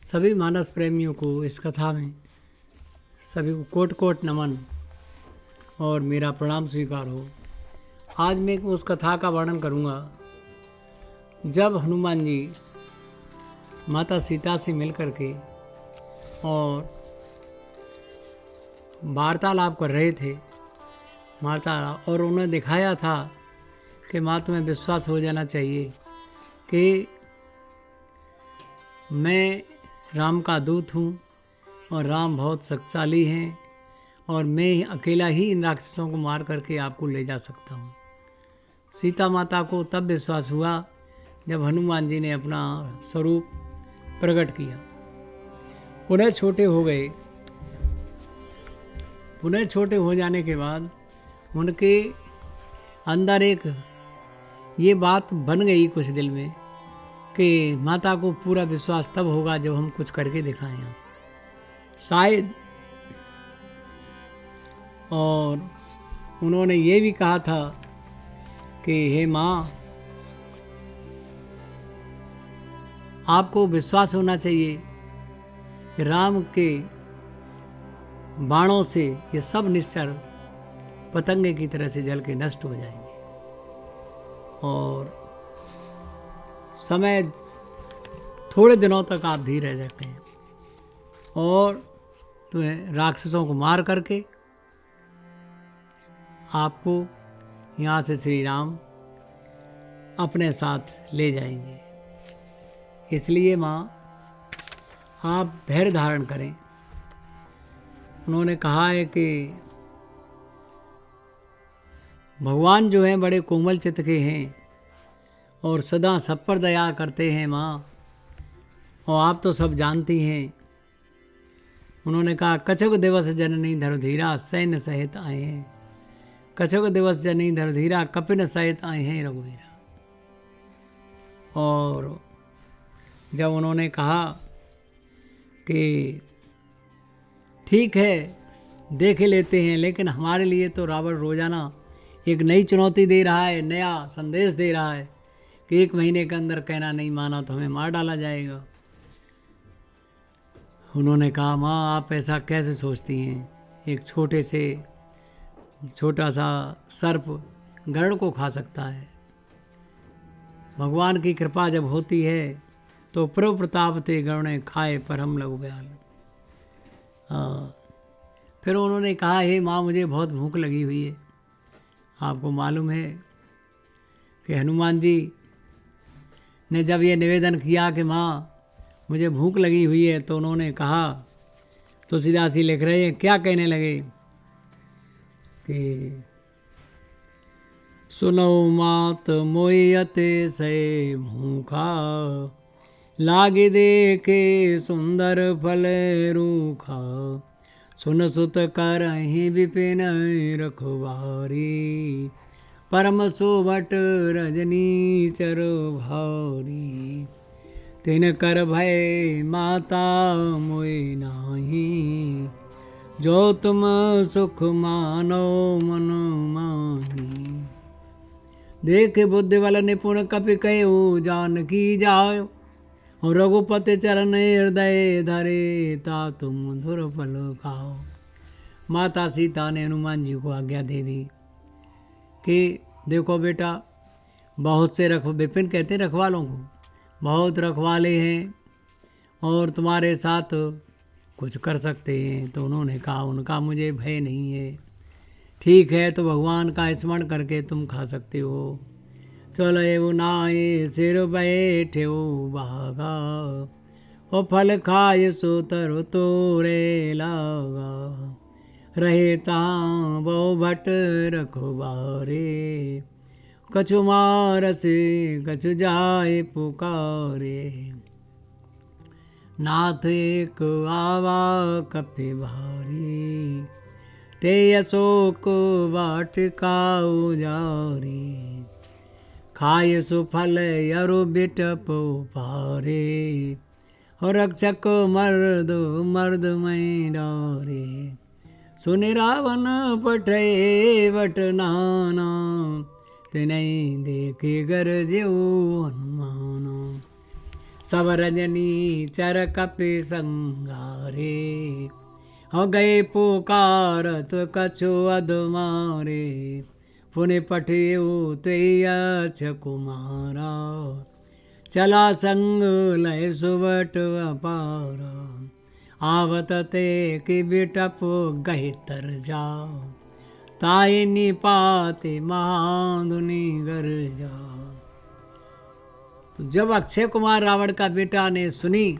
सभी मानस प्रेमियों को इस कथा में सभी को कोट कोट नमन और मेरा प्रणाम स्वीकार हो। आज मैं उस कथा का वर्णन करूँगा जब हनुमान जी माता सीता से मिल कर के और वार्तालाप कर रहे थे वार्तालाप, और उन्हें दिखाया था कि माँ तुम्हें विश्वास हो जाना चाहिए कि मैं राम का दूत हूँ और राम बहुत शक्तिशाली हैं और मैं अकेला ही इन राक्षसों को मार करके आपको ले जा सकता हूँ। सीता माता को तब विश्वास हुआ जब हनुमान जी ने अपना स्वरूप प्रकट किया। पुनः छोटे हो गए। पुनः छोटे हो जाने के बाद उनके अंदर एक ये बात बन गई कुछ दिल में कि माता को पूरा विश्वास तब होगा जब हम कुछ करके दिखाएं शायद। और उन्होंने ये भी कहा था कि हे माँ, आपको विश्वास होना चाहिए कि राम के बाणों से ये सब निश्चर पतंगे की तरह से जल के नष्ट हो जाएंगे और समय थोड़े दिनों तक आप धीर रह जाते हैं और तो राक्षसों को मार करके आपको यहाँ से श्री राम अपने साथ ले जाएंगे। इसलिए माँ, आप धैर्य धारण करें। उन्होंने कहा है कि भगवान जो हैं बड़े कोमल चित्त के हैं और सदा सब पर दया करते हैं माँ, और आप तो सब जानती हैं। उन्होंने कहा कछुक दिवस जननी धरुधीरा सैन्य सहित आए हैं। कछुक दिवस जननी धरुधीरा कपिन सहित आए हैं रघुवीरा। और जब उन्होंने कहा कि ठीक है देख लेते हैं, लेकिन हमारे लिए तो रावण रोजाना एक नई चुनौती दे रहा है, नया संदेश दे रहा है कि 1 महीने के अंदर कहना नहीं माना तो हमें मार डाला जाएगा। उन्होंने कहा माँ, आप ऐसा कैसे सोचती हैं? एक छोटा सा सर्प गरुड़ को खा सकता है। भगवान की कृपा जब होती है तो प्रभु प्रताप ते गरुणे खाए पर हम लघु बयाल। फिर उन्होंने कहा हे माँ, मुझे बहुत भूख लगी हुई है। आपको मालूम है कि हनुमान जी ने जब ये निवेदन किया कि माँ मुझे भूख लगी हुई है, तो उन्होंने कहा, तुलसीदास जी लिख रहे हैं, क्या कहने लगे कि सुनो मात मोयते से भूखा लागे देखे सुंदर फल रूखा सुन सुत करहि विपिन रखवारी परम सुभट रजनी चर भारी तिन कर भय माता मोय नाही जो तुम सुख मानो मन माही देख बुद्धि बल निपुण कपि कयो जानकी जायो और रघुपति चरण हृदय धरे ता तुम मधुर फल खाओ। माता सीता ने हनुमान जी को आज्ञा दे दी कि देखो बेटा, बहुत से विपिन कहते हैं रखवालों को, बहुत रखवाले हैं और तुम्हारे साथ कुछ कर सकते हैं। तो उन्होंने कहा उनका मुझे भय नहीं है। ठीक है, तो भगवान का स्मरण करके तुम खा सकते हो। चलो एवं नाये सिर बैठे बागा ओ फल खाए सो तरु तोरे लागा रहे तां बहु भट रखवारे कछु मारस कछु जाए पुकारे नाथ एक आवा कपि भारी ते अशोक वाटिका उजारी खाए सुफल यरु बिटप पारे और रक्षक मर्द मर्द मैं डारे सुनि रावण पठे वट नाना ते नहीं देखे गर जेऊ हनुमान सब रजनी चर कपि संगारे, हो गए पुकारत कछु अधमारे, पुनि पठियो ते अक्ष कुमारा, चला संग लय सुबट अपारा, आवत ते कि बिटप गहि तर जाओ, ताई निपाते महाधुनि गर्जा। तो जब अक्षय कुमार रावण का बेटा ने सुनी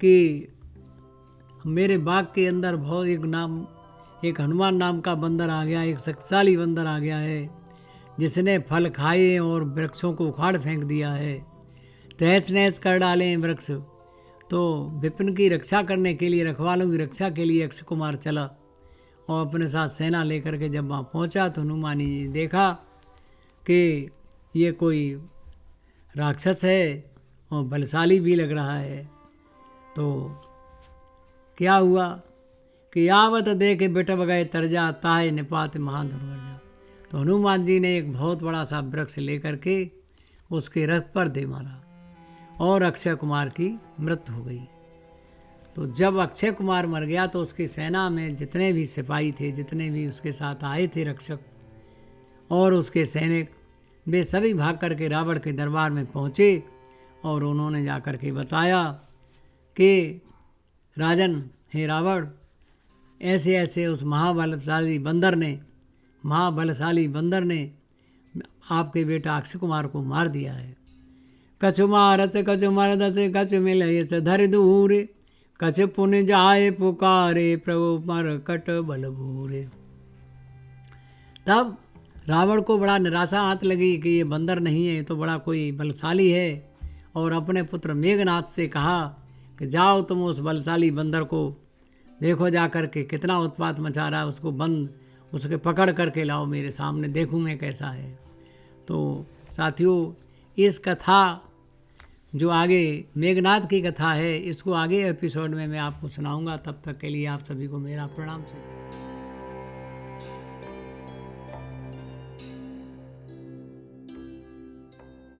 कि मेरे बाग के अंदर बहुत एक हनुमान नाम का बंदर आ गया, एक शक्तिशाली बंदर आ गया है जिसने फल खाए और वृक्षों को उखाड़ फेंक दिया है, तहस नहस कर डाले हैं वृक्ष, तो विपिन की रक्षा करने के लिए, रखवालों की रक्षा के लिए अक्षय कुमार चला और अपने साथ सेना लेकर के जब वहाँ पहुँचा तो हनुमान जी ने देखा कि ये कोई राक्षस है और बलशाली भी लग रहा है। तो क्या हुआ कि आवत देखे बिटप गए तरजा, ताए निपात महाधुर्जा। तो हनुमान जी ने एक बहुत बड़ा सा वृक्ष लेकर के उसके रथ पर दे मारा और अक्षय कुमार की मृत्यु हो गई। तो जब अक्षय कुमार मर गया तो उसकी सेना में जितने भी सिपाही थे, जितने भी उसके साथ आए थे रक्षक और उसके सैनिक, वे सभी भाग करके रावण के दरबार में पहुँचे और उन्होंने जाकर के बताया कि राजन, हे रावण, ऐसे ऐसे उस महाबलशाली बंदर ने आपके बेटा अक्षय कुमार को मार दिया है। कछु मारस कछु मरदस कछु मिलयस धर दूर, कछु पुन जाए पुकारे प्रभु मरकट बलबूरे। तब रावण को बड़ा निराशा हाथ लगी कि ये बंदर नहीं है, तो बड़ा कोई बलशाली है, और अपने पुत्र मेघनाथ से कहा कि जाओ तुम उस बलशाली बंदर को देखो, जा कर के कितना उत्पात मचा रहा है, उसके पकड़ करके लाओ मेरे सामने, देखूँ मैं कैसा है। तो साथियों, इस कथा जो आगे मेघनाथ की कथा है, इसको आगे एपिसोड में मैं आपको सुनाऊंगा। तब तक के लिए आप सभी को मेरा प्रणाम।